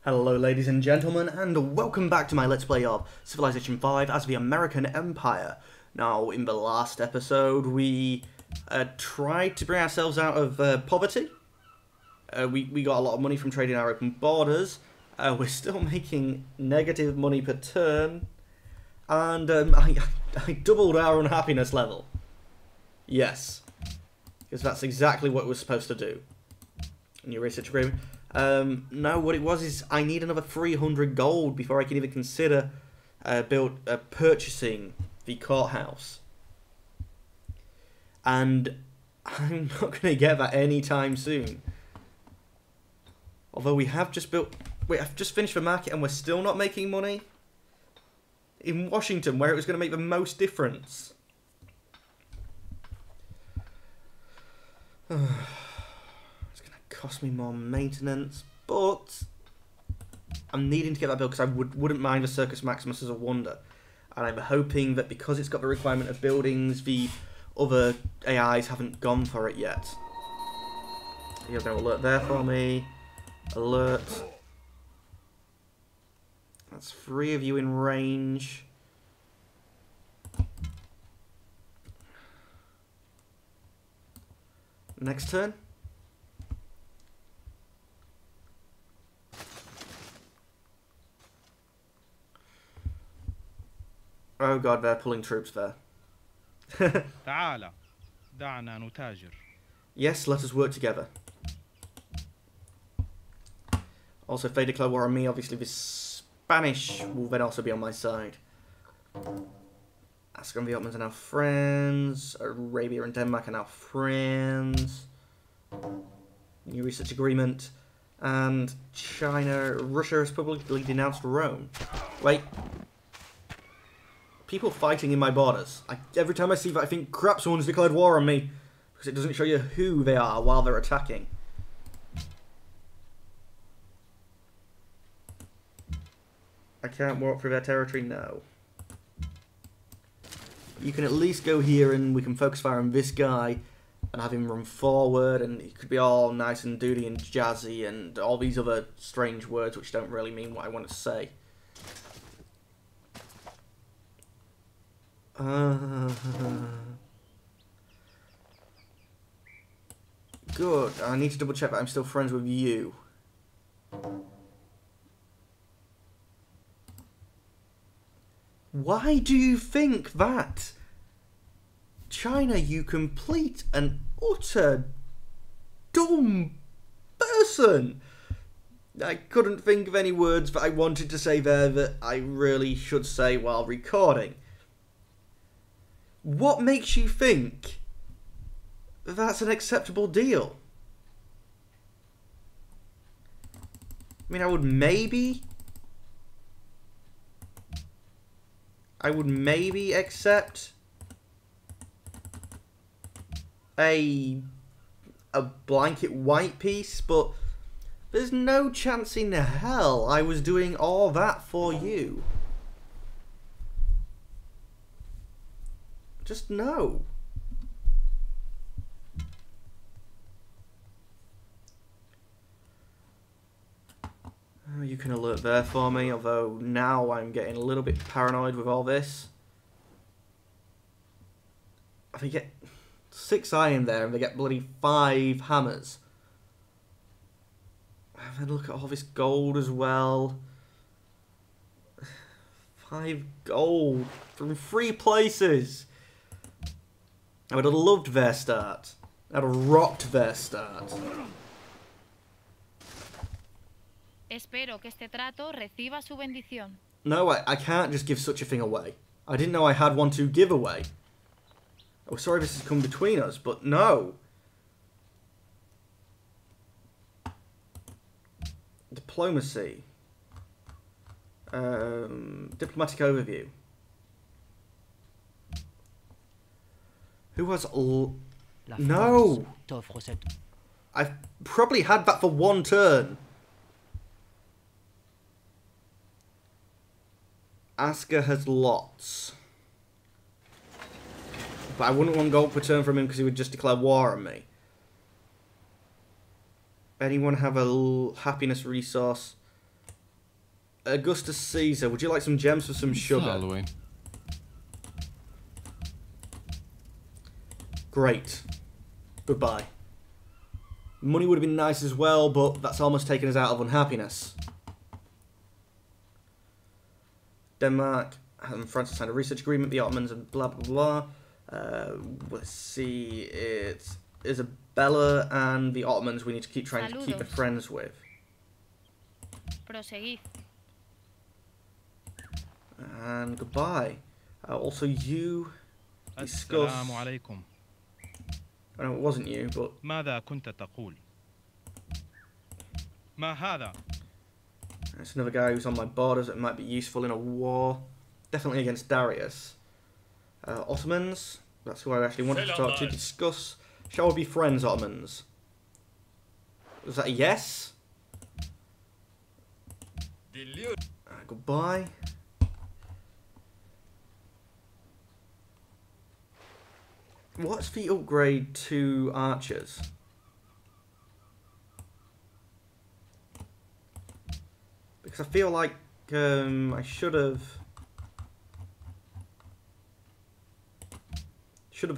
Hello ladies and gentlemen, and welcome back to my Let's Play of Civilization V as the American Empire. Now, in the last episode, we tried to bring ourselves out of poverty. We got a lot of money from trading our open borders. We're still making negative money per turn. And I doubled our unhappiness level. Yes. Because that's exactly what we're supposed to do. New research agreement. No, what it was is I need another 300 gold before I can even consider purchasing the courthouse. And I'm not going to get that anytime soon. Although we have just finished the market and we're still not making money. In Washington, where it was going to make the most difference. Cost me more maintenance, but I'm needing to get that built because I wouldn't mind a Circus Maximus as a wonder. And I'm hoping that because it's got the requirement of buildings, the other AIs haven't gone for it yet. You have no alert there for me. Alert. That's 3 of you in range. Next turn. Oh god, they're pulling troops there. Yes, let us work together. Also, if they declare war on me, obviously the Spanish will then also be on my side. Ascot and the Ottomans are now friends. Arabia and Denmark are now friends. New research agreement. And Russia has publicly denounced Rome. Wait. People fighting in my borders. Every time I see that, I think, crap, someone's declared war on me. Because it doesn't show you who they are while they're attacking. I can't walk through their territory? No. You can at least go here and we can focus fire on this guy and have him run forward, and he could be all nice and duty and jazzy and all these other strange words which don't really mean what I want to say. Good. I need to double check that I'm still friends with you. Why do you think that? China, you complete and utter dumb person. I couldn't think of any words that I wanted to say there that I really should say while recording. What makes you think that's an acceptable deal? I mean, I would maybe accept a blanket white piece, but there's no chance in hell I was doing all that for you. Just no. Oh, you can alert there for me, although now I'm getting a little bit paranoid with all this. If they get 6 iron there and they get bloody 5 hammers. And then look at all this gold as well. 5 gold from 3 places. I would have loved their start. I'd have rocked their start. Espero que este trato reciba su bendición. No, I can't just give such a thing away. I didn't know I had one to give away. Oh, sorry this has come between us, but no. Diplomacy. Diplomatic overview. Who was... No! I've probably had that for 1 turn. Asker has lots. But I wouldn't want gold per turn from him because he would just declare war on me. Anyone have a happiness resource? Augustus Caesar, would you like some gems for some sugar? Great. Goodbye. Money would have been nice as well, but that's almost taken us out of unhappiness. Denmark and France have signed a research agreement, the Ottomans and blah blah blah. Let's see, it's Isabella and the Ottomans we need to keep trying to keep the friends with. Proseguid. And goodbye. Also you discuss... I know it wasn't you, but... ماذا كنت تقول؟ ما هذا؟ It's another guy who's on my borders that might be useful in a war. Definitely against Darius. Ottomans. That's who I actually wanted to talk to discuss. Shall we be friends, Ottomans? Was that a yes? Goodbye. What's the upgrade to archers? Because I feel like I should have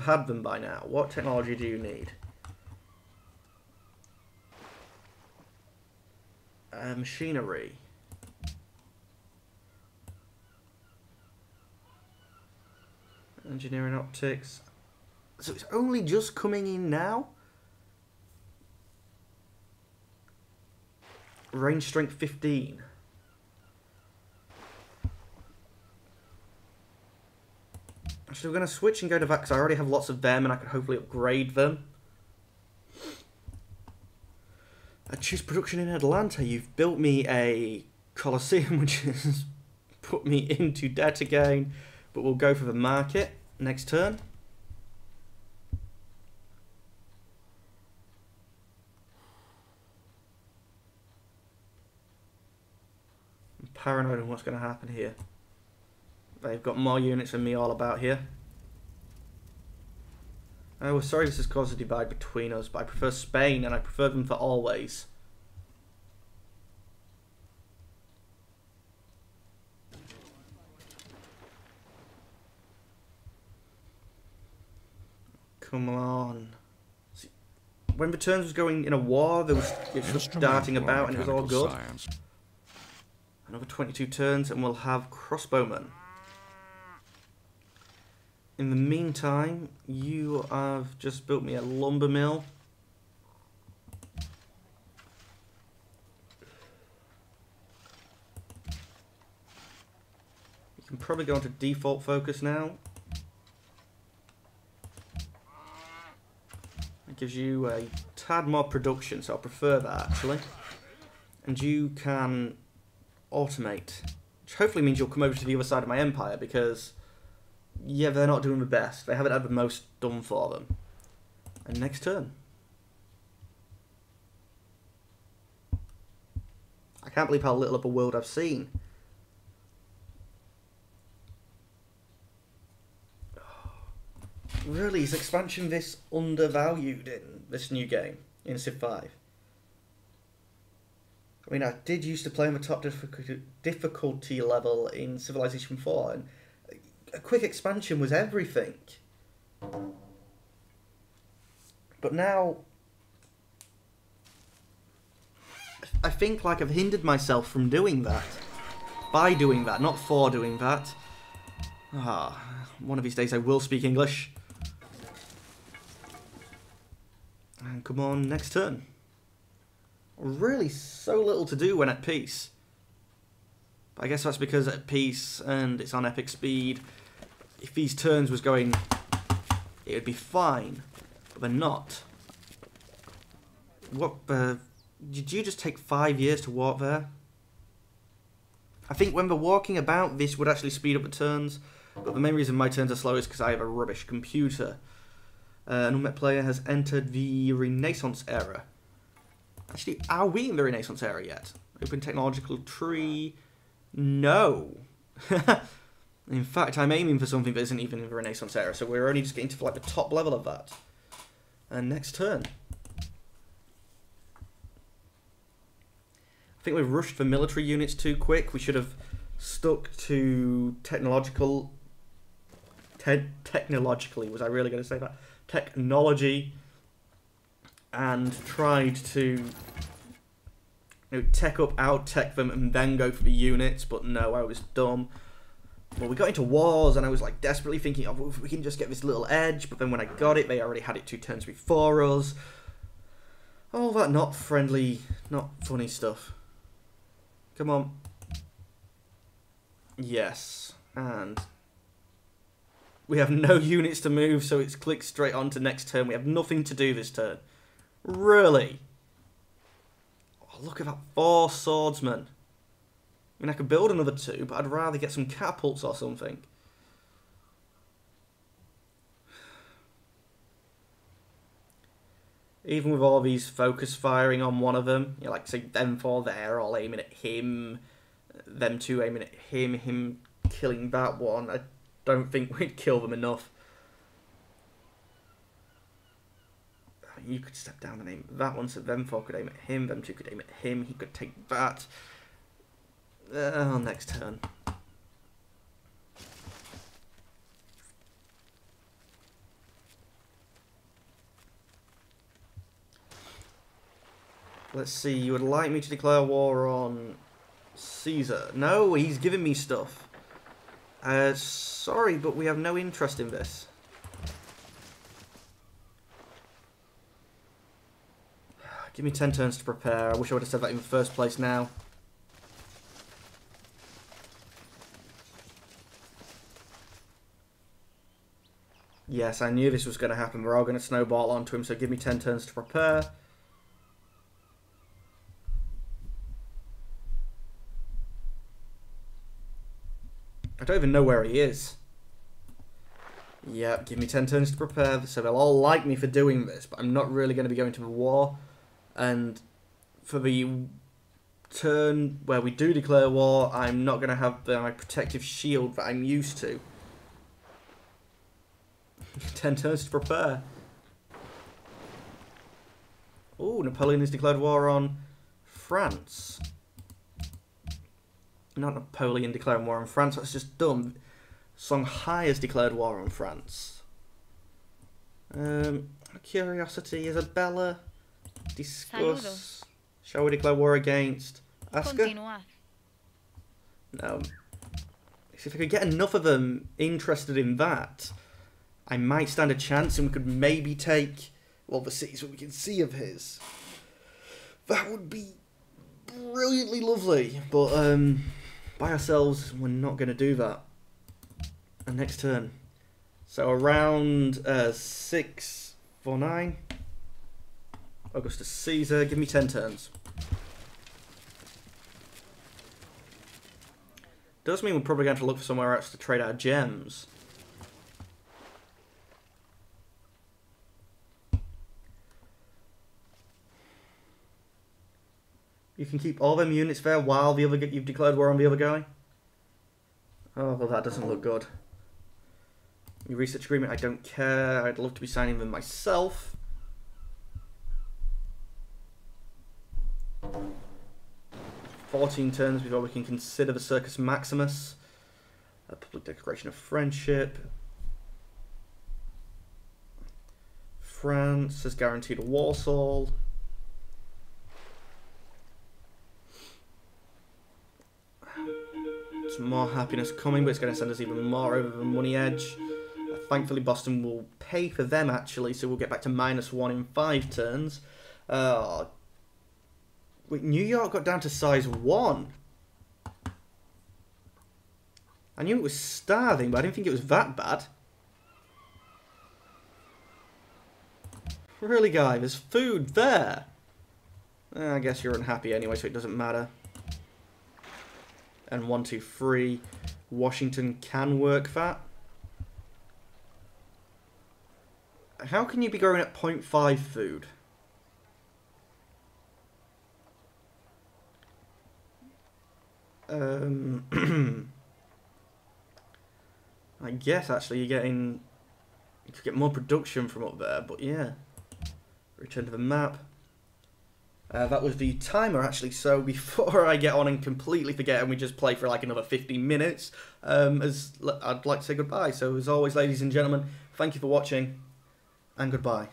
had them by now. What technology do you need? Machinery. Engineering optics. So it's only just coming in now? Range strength 15. So we're going to switch and go to that because I already have lots of them and I can hopefully upgrade them. I choose production in Atlanta. You've built me a Colosseum which has put me into debt again. But we'll go for the market next turn. I'm paranoid on what's going to happen here. They've got more units than me all about here. Oh, sorry this has caused a divide between us, but I prefer Spain and I prefer them for always. Come on. See, when the turns was going in a war, there was it was darting about and it was all good. Science. Another 22 turns and we'll have crossbowmen. In the meantime, you have just built me a lumber mill. You can probably go into default focus now. It gives you a tad more production, so I prefer that actually. And you can automate, which hopefully means you'll come over to the other side of my empire because, yeah, they're not doing the best. They haven't had the most done for them. And next turn. I can't believe how little of a world I've seen. Really, is expansion this undervalued in this new game, in Civ 5? I mean, I did used to play on the top difficulty level in Civilization 4, and a quick expansion was everything. But now, I think like I've hindered myself from doing that. By doing that, not for doing that. One of these days I will speak English. And come on, next turn. Really so little to do when at peace. But I guess that's because at peace and it's on epic speed. If these turns was going, it would be fine. But they're not. What, did you just take 5 years to walk there? I think when they're walking about, this would actually speed up the turns. But the main reason my turns are slow is because I have a rubbish computer. An unmet player has entered the Renaissance era. Actually, are we in the Renaissance era yet? Open technological tree? No. In fact, I'm aiming for something that isn't even in the Renaissance era, so we're only just getting to like the top level of that. And next turn. I think we rushed for military units too quick. We should have stuck to technologically, was I really going to say that? Technology, and tried to tech up, out-tech them, and then go for the units, but no, I was dumb. Well, we got into wars, and I was like desperately thinking, oh, if we can just get this little edge, but then when I got it, they already had it 2 turns before us. All that not friendly, not funny stuff. Come on. Yes, and we have no units to move, so it's clicked straight on to next turn. We have nothing to do this turn. Really? Oh, look at that 4 swordsmen. I mean, I could build another 2, but I'd rather get some catapults or something. Even with all these focus firing on one of them, you know, like say them 4 there, all aiming at him, them 2 aiming at him killing that one, I don't think we'd kill them enough. You could step down and aim at that one, so them 4 could aim at him, them 2 could aim at him, he could take that. Next turn. Let's see, you would like me to declare war on Caesar? No, he's giving me stuff. Sorry, but we have no interest in this. Give me 10 turns to prepare. I wish I would have said that in the first place now. Yes, I knew this was going to happen. We're all going to snowball onto him, so give me 10 turns to prepare. I don't even know where he is. Yep, give me 10 turns to prepare, so they'll all like me for doing this, but I'm not really going to be going to the war. And for the turn where we do declare war, I'm not going to have my protective shield that I'm used to. 10 turns to prepare. Oh, Napoleon has declared war on France. Not Napoleon declaring war on France, that's just dumb. Songhai has declared war on France. Curiosity, Isabella. Discuss. Saludos. Shall we declare war against Asker? Continuad. No. If I could get enough of them interested in that, I might stand a chance and we could maybe take, well, the cities that we can see of his. That would be brilliantly lovely, but by ourselves, we're not going to do that. And next turn. So around 649. Augustus Caesar, give me 10 turns. Does mean we're probably going to look for somewhere else to trade our gems. You can keep all them units there while the other you've declared war on the other guy. Oh, well, that doesn't look good. Your research agreement, I don't care. I'd love to be signing them myself. "14 turns before we can consider the Circus Maximus. A public declaration of friendship. France has guaranteed a Warsaw. Some more happiness coming, but it's going to send us even more over the money edge. Thankfully, Boston will pay for them, actually, so we'll get back to -1 in 5 turns. Wait, New York got down to size 1. I knew it was starving, but I didn't think it was that bad. Really, guy, there's food there. I guess you're unhappy anyway, so it doesn't matter. And 1, 2, 3. Washington can work that. How can you be growing at 0.5 food? I guess actually you could get more production from up there, but yeah. Return to the map. That was the timer, actually. So before I get on and completely forget and we just play for like another 15 minutes, I'd like to say goodbye. So as always, ladies and gentlemen, thank you for watching, and goodbye.